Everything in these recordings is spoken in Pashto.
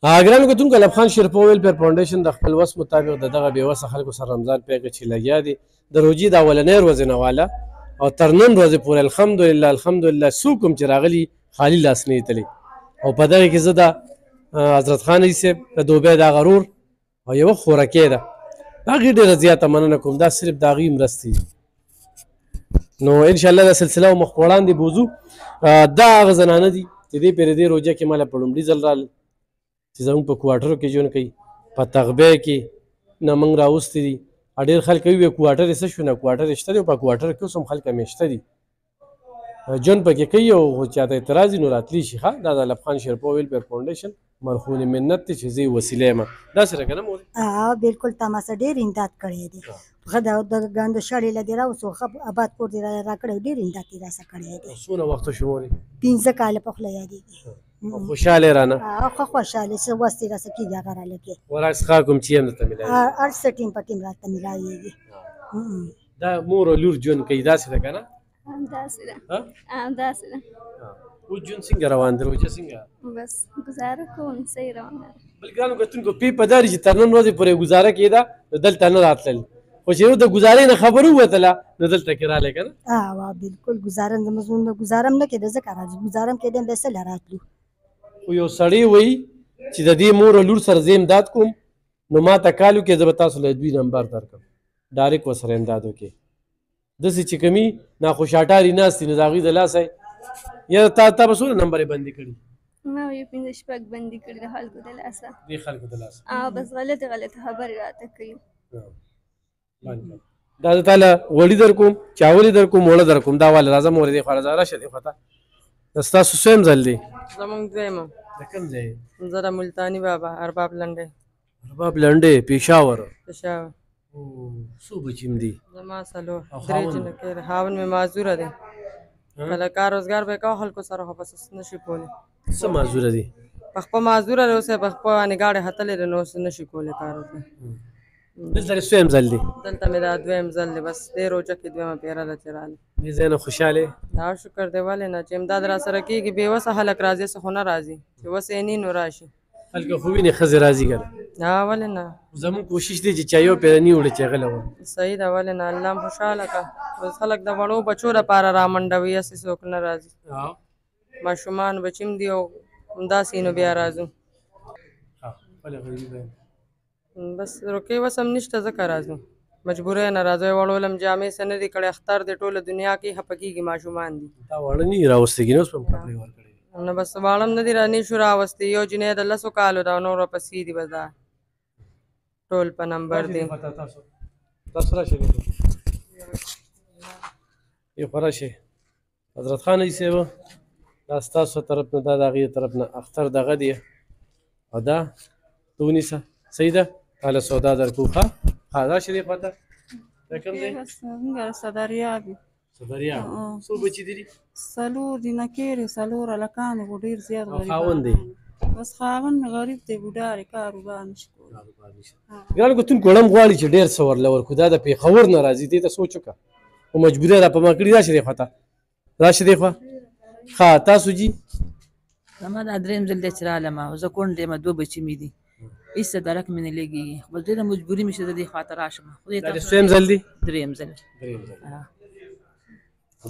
ګرانو کتونکو الف خان شیرپور ویلفیر فاونډیشن د خپل وس مطابق د دغه بېوسه خلکو سره رمضان پیل کړ چې لګیا دي د روجې د اولنۍ ورځې نه واله او تر نن ورځې پورې الحمدلله څوک هم چې راغلي خالي لاس نه ایتلی او په دغه کې زه د حضرت خان حاجي صاحب د دوبۍ د هغه ورور او یوه خورکۍ ده د هغې ډېره زیاته مننه کوم دا صرف د هغې مرستې دي نو انشاءالله دا سلسله مخ په وړاندې بوځو دا هغه زنانه دي چې دې پرې دې روژه کې ماله په لومړي ځل رالل چې زموږ په کوارټرو کې ژوند کوي په تغبی کې نه موږ راوستي دي ډېر خلک وایي کوارټر یې څه شو نه کوارټر یې شته دی او په کوارټر کې اوس هم خلک میشته دي ژوند پکې کوي او چاته اعتراض وي نو راتلی شي ښه دا د الف خان شیرپور ویلفیر فاونډیشن مرخون منت دی چې زه یې وسیله یم داسې ده که نه مورې بالکل تا ما سره ډېر امداد کړی دی ښه د ګاندو شړې له دې راوسو ښه آباد کور دې راکړی ډېر امداد یې راسره کړی دی څونه وخته شو مورې 15 کاله پخله یادېږي خوشحاله یې رانه ښه خوشحاله څه وس یې راسره کېږي هغه رالګي ورځ څښاک هم چې هم درته میلاوي هر څه ټیم په ټیم راته میلاویږي دا مور او لور ژوند کوي داسې ده که نه همداسې ده همداسې ده اوس ژوند څنګه روان دی روژه څنګه بس ګزاره کوم صحیح روان ده بل ګرانو کتونکو پې په دا چې تر نن ورځې پورې ګزاره کېده نو دلته نه راتلل خو چې یو د ګزارې نه خبر ووتله نو دلته کې رالی که نه بالکل ګزاره زموږ ګزاره هم نه کېده ځکه راځو ګزاره هم کېده بیا څه راتلو خو یو سړی وایي چې د دې مور او لور سره زه امداد کوم نو ما ته کال وکړې زه به تاسو له دوی نمبر درکړم ډایرکټ ورسره امداد وکړې داسې چې کومي ناخوشاټاري ناستې نو د هغوی د لاسه یا تا به څونه نمبرې بندي کړي ما یو 15 شپږ بندي کړي د خلکو د لاسه دې خلکو د لاسه بس غلطې خبرې راته کوي دا زه تاله وړي در کوم چاولې در کوم اوړه در کوم دا واله راځه مورې دې خوا راځه راشه دې خوا ته دا ستاسو څویم ځل دی زمونږ دویمه د کوم ځای زه د ملتاني بابا ارباب لنډی ارباب لنډی پېښور پېښور څو بچي هم دي زما څلور درې جنکۍ دی خاوند مې معذوره دی کله کار روزګار به یې کوه خلکو سره خو بس نشي کولی څه معذوره دي په خپله معذوره دی اوس یې په خپله باندې ګاډې ختلې دی نو اوس نشي کولی کار وکړي دلته دې څویم ځل دی دلته مې دا دویم ځل دی بس دې روژه کې دویمه پیره ده چې راغلی دې ځای نه خوشحاله دا شکر دی ولې نه چې امداد را سره کېږي بېوسه خلک راځي څه خو نه راځي چې وس یې ني نو راشي خلک خو وینې ښځې راځي که نه ولې نه زموږ کوشش دی چې چا یو پیره نی وړي چې غله وه صحیح ده ولې نه الله هم خوشحاله کړه اوس خلک د وړو بچو لپاره رامنډوي هسې څوک نه راځي ماشومان بچي هم دي او همداسې نو بیا راځو بس روکې وس هم نشته ځکه راځو مجبوری نه راځو وړو لم جامې څه نه دي کړی اختر دی ټوله دنیا کې خفه کېږي ماشومان دي دا واړه نه دي راوستېږي نه اوس په کپړې ورکړې نه بس واړه هم نه دي نه شو راوستې یو جنۍ د 10 کالو ده نور ورپسې دي بس دا ټول په نمبر دی تاسو راشئ یو خو راشئ حضرت خان حاجي صاحب دا ستاسو طرف نه دا د هغې طرف نه اختر دغه دی او دا ته ونیسه صحیح ده هله سودا در کوو ښه راشئ دې خوا ته دا کوم دی صدریاب صدریاب څو بچي دي څلور دي نکیر څلور هلکان خو ډېر زیات خاوند دی بس خاوند غریب دی بوډا دی کاروبار نشي کولی ګرانو کتونکو ړم غواړي چې ډېر څه ورله ورکړو دا د پېښور نه راځي دې ته سوچ وکړه خو مجبوري را په ما کړي راشئ دې خوا ته راشئ دې خوا ښه تاسو جي زما دا درېیم ځل دی چې رالم زه کونډ یم دوه بچي مې دي هېڅ درک مې نه لګېږي خو بس ډېره مجبوري مې چې زه دې خوا ته راشم دا دې څویم ځل دی درېیم ځل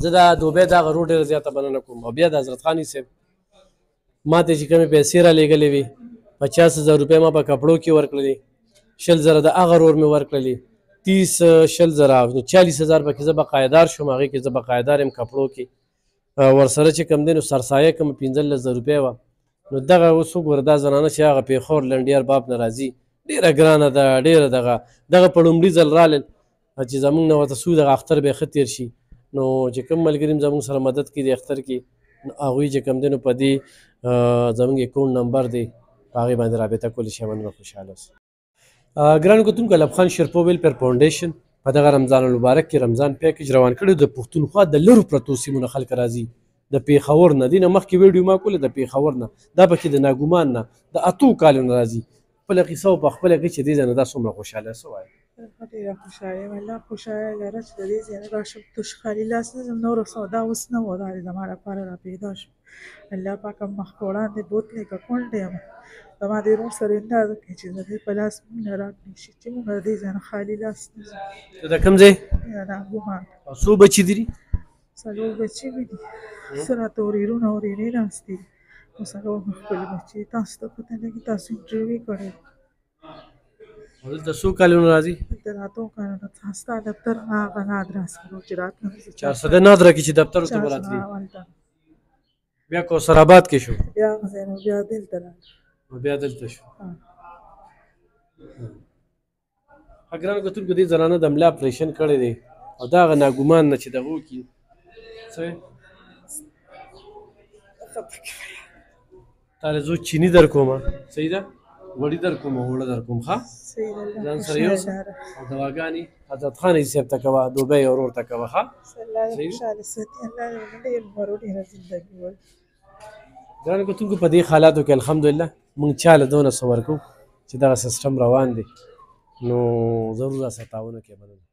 زه د دوبۍ د هغه روډ ډېره زیاته مننه کوم او بیا د حضرت خان صاحب ما ته چې کومې پیسې را لېږلې وي 50,000 روپۍ ما په کپړو کې ورکړلې 100,000 د هغه رور مې ورکړلې 30,000 نو 40,000 پکې زه بقایدار شوم هغې کې زه بقایدار یم کپړو کې ورسره چې کوم دی نو سرسایه کوم 15,000 روپۍ وه نو دغه اوس وګوره دا زنانه چې هغه پېښور لنډي ارباب نه راځي ډېره ګرانه ده ډېره دغه په لومړي ځل رالل چې زموږ نه ورته څو دغه اختر به یې ښه تېر شي نو چې کوم ملګري هم زموږ سره مدد کوي د اختر کې هغوی چې کوم دی نو په دې زموږ اکاونټ نمبر دی په هغې باندې رابطه کولی شي مننه خوشحاله اوسئ ګرانو کتونکو الف خان شیرپور ویلفیر فاونډیشن په دغه رمضان المبارک کې رمضان پیکج روان کړی د پښتونخوا د لرو پرتو سیمو نه خلک راځي د پېښور نه دې نه مخکې ویډیو ما کولې د پېښور نه دا پکې د ناګومان نه د 8 کالو نه راځي خپله قصه په خپله کې چې دې ځای نه دا څومره خوشحاله څه وایي ډېره خوشحاله یم الله خوشحاله لره چې د دې ځای نه راشم تش خالي لاس نه ځم نوره سودا اوس نه وه دا دې زما لپاره را پیدا شو الله پاکه مخ په وړاندې بوتلې که کونډه یم زما د ورور سره امداد وکړي چې د دې په لاس مونږ راکړي شي چې مونږ د دې ځای نه خالي لاس نه ځو ته د کوم ځای یا ناګومان او څو بچي دي 4 بچي مې دي څه راته ورېرونه ورېرې ناست دي نو 4 مې خپل بچي تاسو ته پته لګي تاسو انټرویو کړی او دلته څو کالونه راځي دلته راته وکړه نو ستا دفتر هغه نادراس کړو چې راتلم زه 400 نادره کې چې دفتر ته به راتلې هلته بیا کوثر آباد کې شو بیا هغه ځای نو بیا دلته راتلم او بیا دلته شو ګرانو کتونکو دې زنانه د ملا اپریشن کړی دی او دا هغه ناګومان نه چې دغه وکړي څه تاله زه چینی در کومه صحیح ده وړي در کوم وړه در کوم ښه ځان سره یوسه او دواګانې حضرت خان صاحب ته کوه دوبۍ ورور ته کوه ښه ګرانو کتونکو په دې حالاتو کې الحمدلله موږ چاله دونه څه ورکو چې دغه سیسټم روان دی نو ضرور راسره تعاون وکړئ مننه